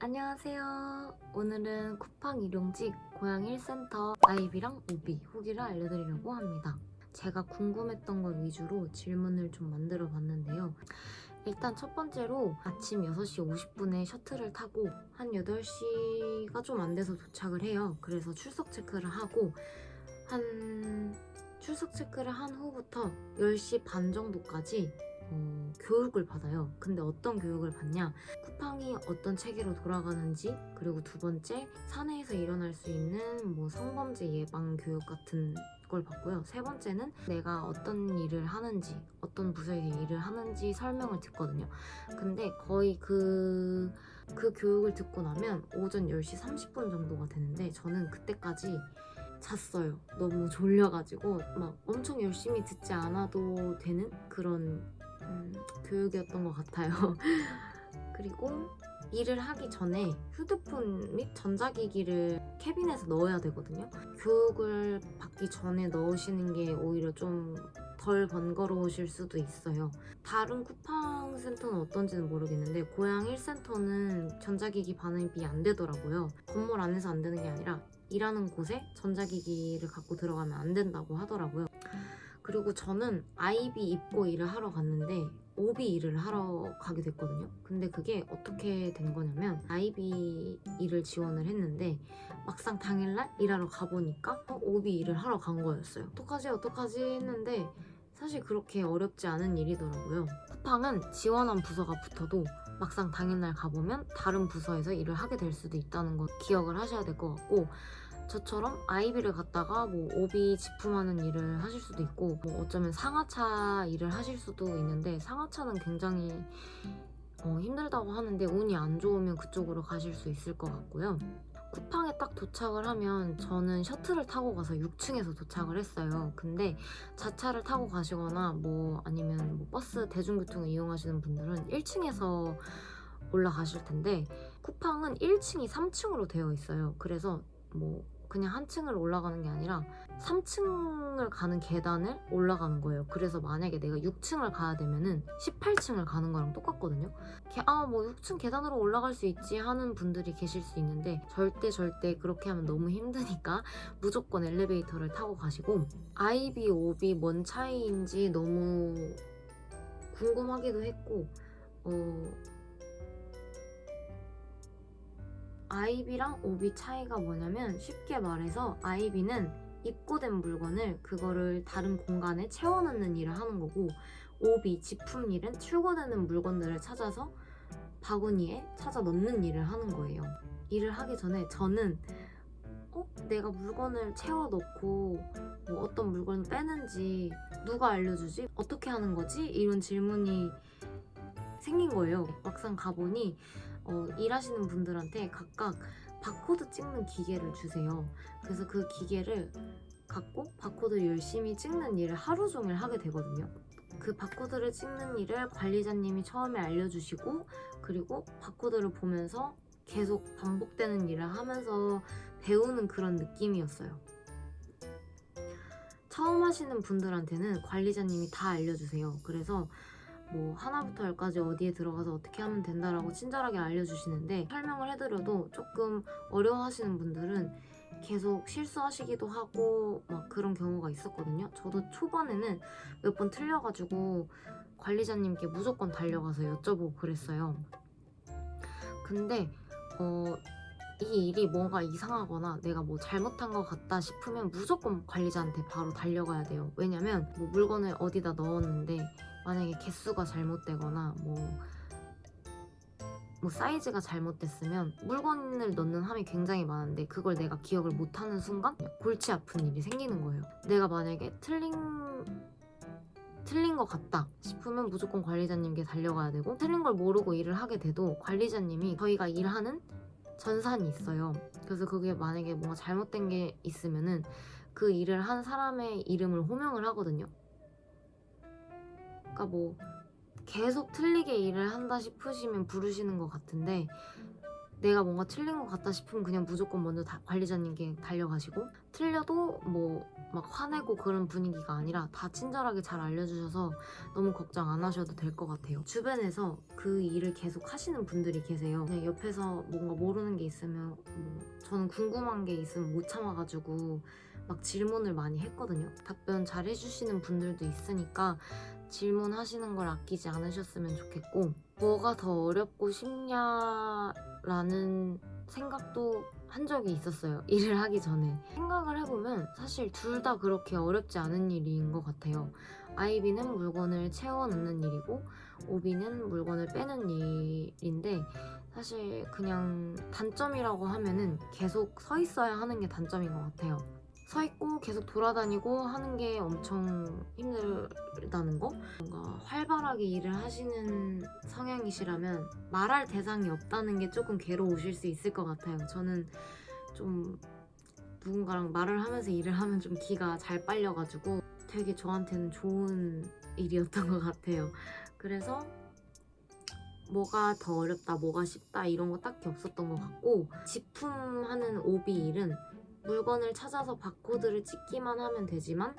안녕하세요. 오늘은 쿠팡 일용직 고양 1센터 아이비랑 오비 후기를 알려드리려고 합니다. 제가 궁금했던 걸 위주로 질문을 좀 만들어 봤는데요. 일단 첫 번째로 아침 6시 50분에 셔틀을 타고 한 8시가 좀 안 돼서 도착을 해요. 그래서 출석 체크를 하고 출석 체크를 한 후부터 10시 반 정도까지 교육을 받아요. 근데 어떤 교육을 받냐? 쿠팡이 어떤 체계로 돌아가는지, 그리고 두 번째, 사내에서 일어날 수 있는 성범죄 예방 교육 같은 걸 받고요. 세 번째는 내가 어떤 일을 하는지, 어떤 부서에서 일을 하는지 설명을 듣거든요. 근데 거의 그 교육을 듣고 나면 오전 10시 30분 정도가 되는데 저는 그때까지 잤어요. 너무 졸려가지고 막 엄청 열심히 듣지 않아도 되는 그런 교육이었던 것 같아요. 그리고 일을 하기 전에 휴대폰 및 전자기기를 캐빈에서 넣어야 되거든요. 교육을 받기 전에 넣으시는 게 오히려 좀 덜 번거로우실 수도 있어요. 다른 쿠팡 센터는 어떤지는 모르겠는데 고양 1센터는 전자기기 반입이 안 되더라고요. 건물 안에서 안 되는 게 아니라 일하는 곳에 전자기기를 갖고 들어가면 안 된다고 하더라고요. 그리고 저는 아이비 입고 일을 하러 갔는데 오비 일을 하러 가게 됐거든요. 근데 그게 어떻게 된 거냐면 아이비 일을 지원을 했는데 막상 당일날 일하러 가보니까 오비 일을 하러 간 거였어요. 어떡하지 했는데 사실 그렇게 어렵지 않은 일이더라고요. 쿠팡은 지원한 부서가 붙어도 막상 당일날 가보면 다른 부서에서 일을 하게 될 수도 있다는 거 기억을 하셔야 될 것 같고, 저처럼 아이비를 갔다가 오비 집품하는 일을 하실 수도 있고 어쩌면 상하차 일을 하실 수도 있는데 상하차는 굉장히 힘들다고 하는데 운이 안 좋으면 그쪽으로 가실 수 있을 것 같고요. 쿠팡에 딱 도착을 하면 저는 셔틀을 타고 가서 6층에서 도착을 했어요. 근데 자차를 타고 가시거나 아니면 버스 대중교통을 이용하시는 분들은 1층에서 올라가실 텐데 쿠팡은 1층이 3층으로 되어 있어요. 그래서 그냥 한 층을 올라가는 게 아니라 3층을 가는 계단을 올라가는 거예요. 그래서 만약에 내가 6층을 가야 되면은 18층을 가는 거랑 똑같거든요. 6층 계단으로 올라갈 수 있지 하는 분들이 계실 수 있는데 절대 그렇게 하면 너무 힘드니까 무조건 엘리베이터를 타고 가시고, 아이비, 오비 뭔 차이인지 너무 궁금하기도 했고 아이비랑 오비 차이가 뭐냐면 쉽게 말해서 아이비는 입고된 물건을 그거를 다른 공간에 채워넣는 일을 하는 거고, 오비 집품 일은 출고되는 물건들을 찾아서 바구니에 찾아 넣는 일을 하는 거예요. 일을 하기 전에 저는 내가 물건을 채워 넣고 어떤 물건을 빼는지 누가 알려주지? 어떻게 하는 거지? 이런 질문이 생긴 거예요. 막상 가보니 일하시는 분들한테 각각 바코드 찍는 기계를 주세요. 그래서 그 기계를 갖고 바코드를 열심히 찍는 일을 하루 종일 하게 되거든요. 그 바코드를 찍는 일을 관리자님이 처음에 알려주시고, 그리고 바코드를 보면서 계속 반복되는 일을 하면서 배우는 그런 느낌이었어요. 처음 하시는 분들한테는 관리자님이 다 알려주세요. 그래서 하나부터 열까지 어디에 들어가서 어떻게 하면 된다라고 친절하게 알려주시는데, 설명을 해드려도 조금 어려워하시는 분들은 계속 실수하시기도 하고 그런 경우가 있었거든요. 저도 초반에는 몇 번 틀려가지고 관리자님께 무조건 달려가서 여쭤보고 그랬어요. 근데 이 일이 뭔가 이상하거나 내가 잘못한 것 같다 싶으면 무조건 관리자한테 바로 달려가야 돼요. 왜냐면 물건을 어디다 넣었는데 만약에 개수가 잘못되거나 사이즈가 잘못됐으면 물건을 넣는 함이 굉장히 많은데 그걸 내가 기억을 못하는 순간 골치 아픈 일이 생기는 거예요. 내가 만약에 틀린 것 같다 싶으면 무조건 관리자님께 달려가야 되고, 틀린 걸 모르고 일을 하게 돼도 관리자님이 저희가 일하는 전산이 있어요. 그래서 그게 만약에 뭔가 잘못된 게 있으면은 그 일을 한 사람의 이름을 호명을 하거든요. 그러니까 계속 틀리게 일을 한다 싶으시면 부르시는 것 같은데 내가 뭔가 틀린 것 같다 싶으면 그냥 무조건 먼저 관리자님께 달려가시고, 틀려도 뭐 막 화내고 그런 분위기가 아니라 다 친절하게 잘 알려주셔서 너무 걱정 안 하셔도 될 것 같아요. 주변에서 그 일을 계속 하시는 분들이 계세요. 그냥 옆에서 뭔가 모르는 게 있으면 저는 궁금한 게 있으면 못 참아가지고 막 질문을 많이 했거든요. 답변 잘 해주시는 분들도 있으니까 질문하시는 걸 아끼지 않으셨으면 좋겠고, 뭐가 더 어렵고 쉽냐라는 생각도 한 적이 있었어요. 일을 하기 전에. 생각을 해보면 사실 둘 다 그렇게 어렵지 않은 일인 것 같아요. 아이비는 물건을 채워 넣는 일이고 오비는 물건을 빼는 일인데, 사실 그냥 단점이라고 하면은 계속 서 있어야 하는 게 단점인 것 같아요. 서 있고 계속 돌아다니고 하는 게 엄청 힘들다는 거? 뭔가 활발하게 일을 하시는 성향이시라면 말할 대상이 없다는 게 조금 괴로우실 수 있을 것 같아요. 저는 좀 누군가랑 말을 하면서 일을 하면 좀 기가 잘 빨려가지고 되게 저한테는 좋은 일이었던 것 같아요. 그래서 뭐가 더 어렵다, 뭐가 쉽다 이런 거 딱히 없었던 것 같고, 집품하는 오비 일은 물건을 찾아서 바코드를 찍기만 하면 되지만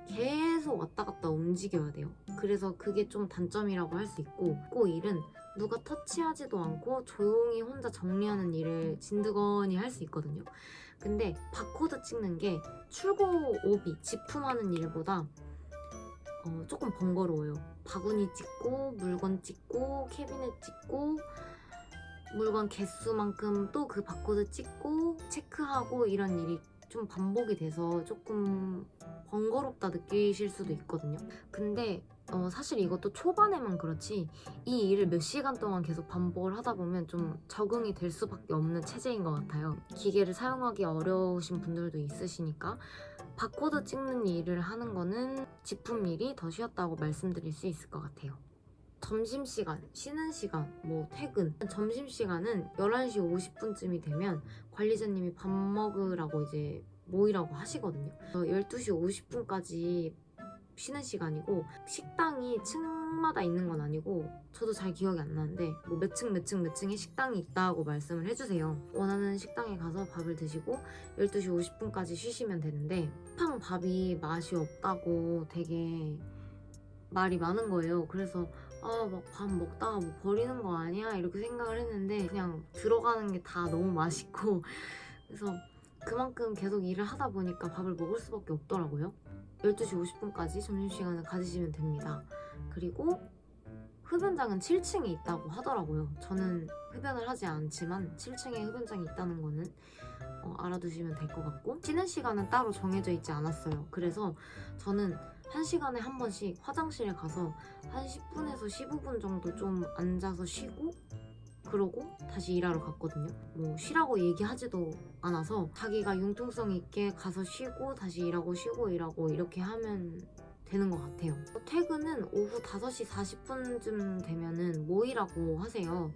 계속 왔다 갔다 움직여야 돼요. 그래서 그게 좀 단점이라고 할 수 있고, 그 일은 누가 터치하지도 않고 조용히 혼자 정리하는 일을 진드건히 할 수 있거든요. 근데 바코드 찍는 게 출고 오비, 집품하는 일보다 조금 번거로워요. 바구니 찍고 물건 찍고 캐비넷 찍고 물건 개수만큼 또 그 바코드 찍고 체크하고 이런 일이 좀 반복이 돼서 조금 번거롭다 느끼실 수도 있거든요. 근데 사실 이것도 초반에만 그렇지 이 일을 몇 시간 동안 계속 반복을 하다 보면 좀 적응이 될 수밖에 없는 체제인 것 같아요. 기계를 사용하기 어려우신 분들도 있으시니까 바코드 찍는 일을 하는 거는 집품 일이 더 쉬웠다고 말씀드릴 수 있을 것 같아요. 점심시간, 쉬는 시간, 뭐 퇴근. 점심시간은 11시 50분쯤이 되면 관리자님이 밥 먹으라고 이제 모이라고 하시거든요. 12시 50분까지 쉬는 시간이고, 식당이 층마다 있는 건 아니고 저도 잘 기억이 안 나는데 뭐 몇 층에 식당이 있다고 말씀을 해주세요. 원하는 식당에 가서 밥을 드시고 12시 50분까지 쉬시면 되는데, 쿠팡 밥이 맛이 없다고 되게 말이 많은 거예요. 그래서 막 밥 먹다가 뭐 버리는 거 아니야? 이렇게 생각을 했는데 그냥 들어가는 게 다 너무 맛있고 그래서 그만큼 계속 일을 하다 보니까 밥을 먹을 수밖에 없더라고요. 12시 50분까지 점심시간을 가지시면 됩니다. 그리고 흡연장은 7층에 있다고 하더라고요. 저는 흡연을 하지 않지만 7층에 흡연장이 있다는 거는 알아두시면 될 것 같고, 쉬는 시간은 따로 정해져 있지 않았어요. 그래서 저는 1시간에 한 번씩 화장실에 가서 한 10분에서 15분 정도 좀 앉아서 쉬고 그러고 다시 일하러 갔거든요. 뭐 쉬라고 얘기하지도 않아서 자기가 융통성 있게 가서 쉬고 다시 일하고 쉬고 일하고 이렇게 하면 되는 것 같아요. 퇴근은 오후 5시 40분쯤 되면은 모이라고 하세요.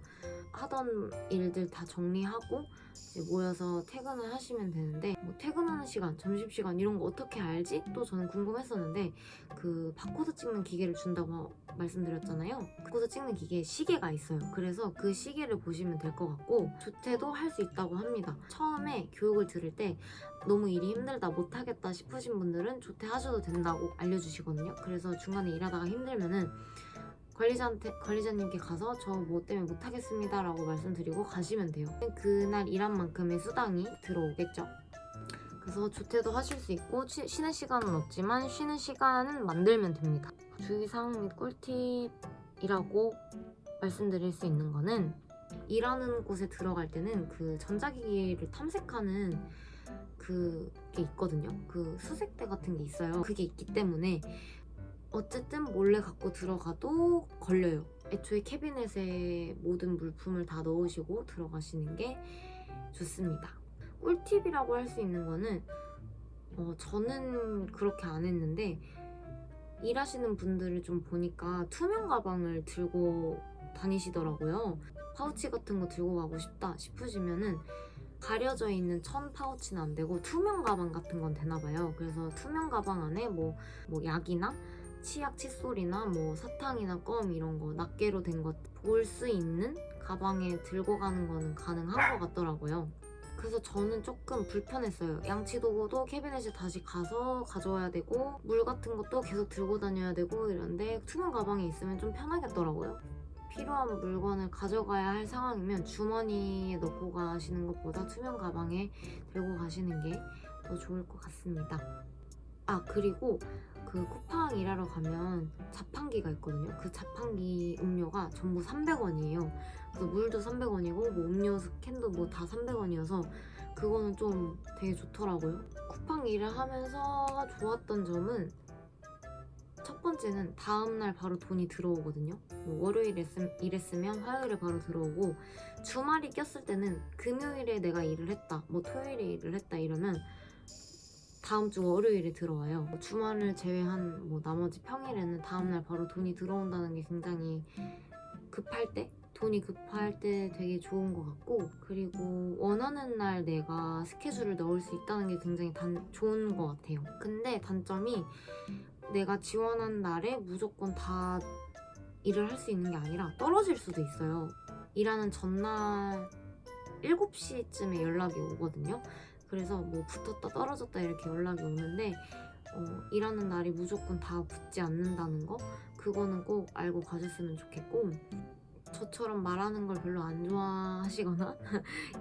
하던 일들 다 정리하고 이제 모여서 퇴근을 하시면 되는데, 뭐 퇴근하는 시간, 점심시간 이런 거 어떻게 알지? 또 저는 궁금했었는데 그 바코드 찍는 기계를 준다고 말씀드렸잖아요. 바코드 찍는 기계에 시계가 있어요. 그래서 그 시계를 보시면 될 것 같고, 조퇴도 할 수 있다고 합니다. 처음에 교육을 들을 때 너무 일이 힘들다 못하겠다 싶으신 분들은 조퇴하셔도 된다고 알려주시거든요. 그래서 중간에 일하다가 힘들면은 관리자님께 가서 저 뭐 때문에 못하겠습니다 라고 말씀드리고 가시면 돼요. 그날 일한 만큼의 수당이 들어오겠죠. 그래서 조퇴도 하실 수 있고 쉬는 시간은 없지만 쉬는 시간은 만들면 됩니다. 주의사항 및 꿀팁이라고 말씀드릴 수 있는 거는, 일하는 곳에 들어갈 때는 그 전자기기를 탐색하는 그게 있거든요. 그 수색대 같은 게 있어요. 그게 있기 때문에 어쨌든 몰래 갖고 들어가도 걸려요. 애초에 캐비넷에 모든 물품을 다 넣으시고 들어가시는 게 좋습니다. 꿀팁이라고 할 수 있는 거는 저는 그렇게 안 했는데 일하시는 분들을 좀 보니까 투명 가방을 들고 다니시더라고요. 파우치 같은 거 들고 가고 싶다 싶으시면은 가려져 있는 천 파우치는 안 되고 투명 가방 같은 건 되나 봐요. 그래서 투명 가방 안에 뭐 약이나 치약, 칫솔이나 뭐 사탕이나 껌 이런 거 낱개로 된 것 볼 수 있는 가방에 들고 가는 거는 가능한 것 같더라고요. 그래서 저는 조금 불편했어요. 양치 도구도 캐비넷에 다시 가서 가져와야 되고 물 같은 것도 계속 들고 다녀야 되고 이런데 투명 가방에 있으면 좀 편하겠더라고요. 필요한 물건을 가져가야 할 상황이면 주머니에 넣고 가시는 것보다 투명 가방에 들고 가시는 게 더 좋을 것 같습니다. 아, 그리고 그 쿠팡 일하러 가면 자판기가 있거든요. 그 자판기 음료가 전부 300원이에요. 그래서 물도 300원이고 뭐 음료수 캔도 뭐 다 300원이어서 그거는 좀 되게 좋더라고요. 쿠팡 일을 하면서 좋았던 점은 첫 번째는 다음날 바로 돈이 들어오거든요. 뭐 월요일에 일했으면 화요일에 바로 들어오고 주말이 꼈을 때는 금요일에 내가 일을 했다, 뭐 토요일에 일을 했다 이러면 다음 주 월요일에 들어와요. 주말을 제외한 뭐 나머지 평일에는 다음날 바로 돈이 들어온다는 게 굉장히 급할 때? 돈이 급할 때 되게 좋은 것 같고, 그리고 원하는 날 내가 스케줄을 넣을 수 있다는 게 굉장히 좋은 것 같아요. 근데 단점이 내가 지원한 날에 무조건 다 일을 할 수 있는 게 아니라 떨어질 수도 있어요. 일하는 전날 7시쯤에 연락이 오거든요. 그래서 뭐 붙었다 떨어졌다 이렇게 연락이 오는데 일하는 날이 무조건 다 붙지 않는다는 거, 그거는 꼭 알고 가셨으면 좋겠고, 저처럼 말하는 걸 별로 안 좋아하시거나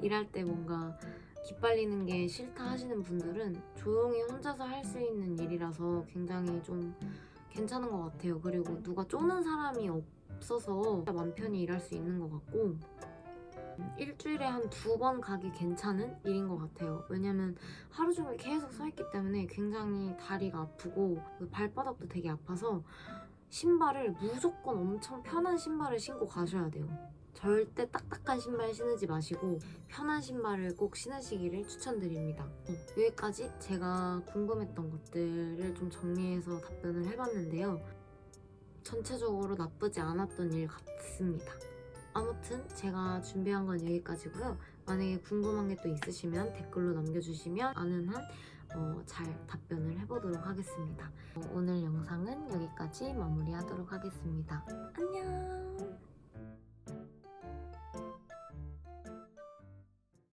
일할 때 뭔가 기빨리는 게 싫다 하시는 분들은 조용히 혼자서 할 수 있는 일이라서 굉장히 좀 괜찮은 것 같아요. 그리고 누가 쪼는 사람이 없어서 맘 편히 일할 수 있는 것 같고, 일주일에 한 2번 가기 괜찮은 일인 것 같아요. 왜냐면 하루 종일 계속 서 있기 때문에 굉장히 다리가 아프고 발바닥도 되게 아파서 신발을 무조건 엄청 편한 신발을 신고 가셔야 돼요. 절대 딱딱한 신발 신으지 마시고 편한 신발을 꼭 신으시기를 추천드립니다. 여기까지 제가 궁금했던 것들을 좀 정리해서 답변을 해봤는데요. 전체적으로 나쁘지 않았던 일 같습니다. 아무튼 제가 준비한 건 여기까지고요. 만약에 궁금한 게 또 있으시면 댓글로 남겨주시면 아는 한 잘 답변을 해보도록 하겠습니다. 오늘 영상은 여기까지 마무리하도록 하겠습니다. 안녕!